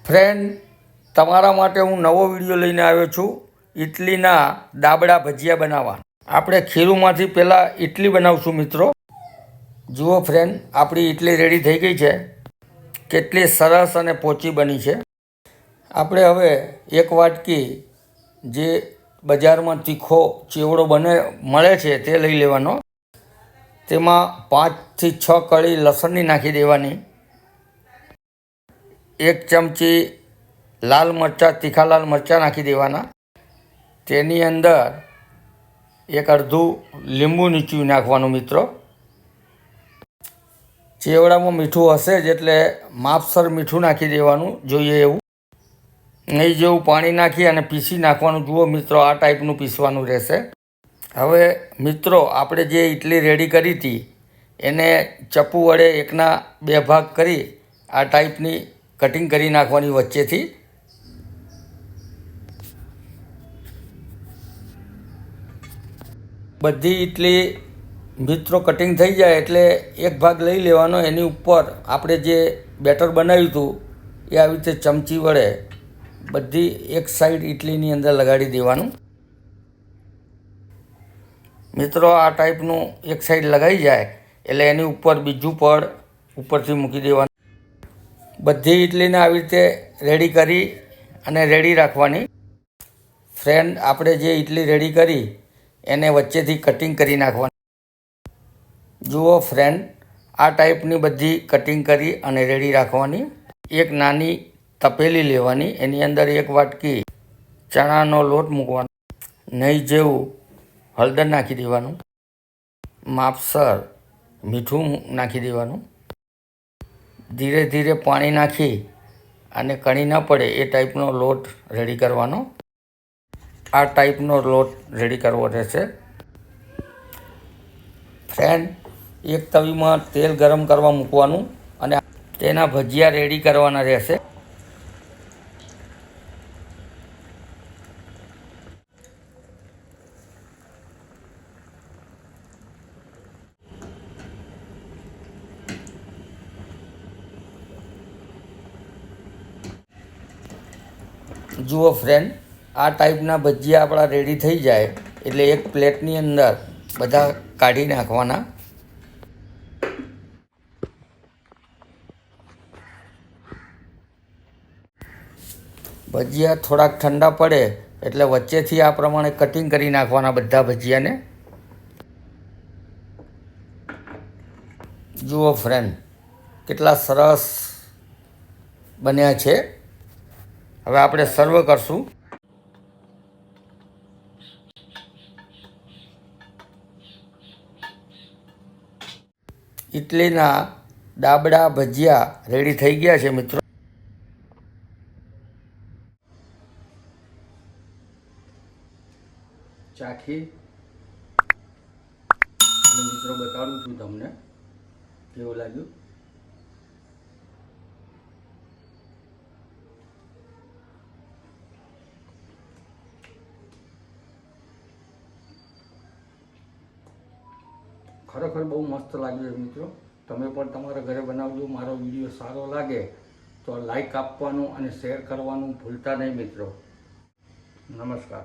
Friend, તમારા માટે હું નવો વિડીયો લઈને આવ્યો છું ઇડલીના દાબડા ભજીયા બનાવવા। આપણે ખીરુંમાંથી પહેલાં ઇડલી બનાવશું મિત્રો। જુઓ ફ્રેન્ડ, આપણી ઇડલી રેડી થઈ ગઈ છે। કેટલી સરસ અને પોચી બની છે। આપણે હવે એક વાટકી જે બજારમાં તીખો ચેવડો મળે છે તે લઈ લેવાનો। તેમાં 5 થી 6 કળી લસણની નાખી દેવાની। 1 ચમચી લાલ મરચાં, તીખા લાલ મરચાં નાખી દેવાના। તેની અંદર એક અડધું લીંબુ નીચું નાખવાનું મિત્રો। ચેવડામાં મીઠું હશે જ એટલે માપસર મીઠું નાખી દેવાનું, જોઈએ એવું નહીં જેવું પાણી નાખી અને પીસી નાખવાનું। જુઓ મિત્રો, આ ટાઈપનું પીસવાનું રહેશે। હવે મિત્રો, આપણે જે ઇડલી રેડી કરી હતી એને ચપ્પુ વડે 1ના 2 ભાગ કરી આ ટાઈપની કટિંગ કરી નાખવાની વચ્ચેથી। બધી ઇડલી મિત્રો કટિંગ થઈ જાય એટલે એક ભાગ લઈ લેવાનો। એની ઉપર આપણે જે બેટર બનાવ્યું હતું એ આવી રીતે ચમચી વડે બધી એક સાઈડ ઇડલીની અંદર લગાડી દેવાનું મિત્રો। આ ટાઈપનું એક સાઈડ લગાવી જાય એટલે એની ઉપર બીજું પડ ઉપરથી મૂકી દેવાનું। બધી ઇડલીને આવી રીતે રેડી કરી અને રેડી રાખવાની। ફ્રેન્ડ, આપણે જે ઇડલી રેડી કરી એને વચ્ચેથી કટિંગ કરી નાખવાની। જુઓ ફ્રેન્ડ, આ ટાઈપની બધી કટિંગ કરી અને રેડી રાખવાની। એક નાની તપેલી લેવાની, એની અંદર 1 વાટકી ચણાનો લોટ મૂકવાનો, નહીં જેવું હળદર નાખી દેવાનું, માપસર મીઠું નાખી દેવાનું। ધીરે ધીરે પાણી નાખી અને કણી ન પડે એ ટાઈપનો લોટ રેડી કરવાનો। આ ટાઈપનો લોટ રેડી કરવો રહેશે। ફ્રેન્ડ, એક તવીમાં તેલ ગરમ કરવા મૂકવાનું અને તેના ભજીયા રેડી કરવાના રહેશે। જુઓ ફ્રેન્ડ, આ ટાઈપના ભજીયા આપણા રેડી થઈ જાય એટલે એક પ્લેટની અંદર બધા કાઢી નાખવાના। ભજીયા થોડાક ઠંડા પડે એટલે વચ્ચેથી આ પ્રમાણે કટિંગ કરી નાખવાના બધા ભજીયાને। જુઓ ફ્રેન્ડ, કેટલા સરસ બન્યા છે। હવે આપણે સર્વ કરશું। ઇડલીના દાબડા ભજીયા રેડી થઈ ગયા છે મિત્રો। ચાખી અને મિત્રો બતાડું છું તમને કેવું લાગ્યું। ખરેખર બહુ મસ્ત લાગ્યું છે મિત્રો। તમે પણ તમારા ઘરે બનાવજો। મારો વિડીયો સારો લાગે તો લાઈક આપવાનું અને શેર કરવાનું ભૂલતા નહીં મિત્રો। નમસ્કાર।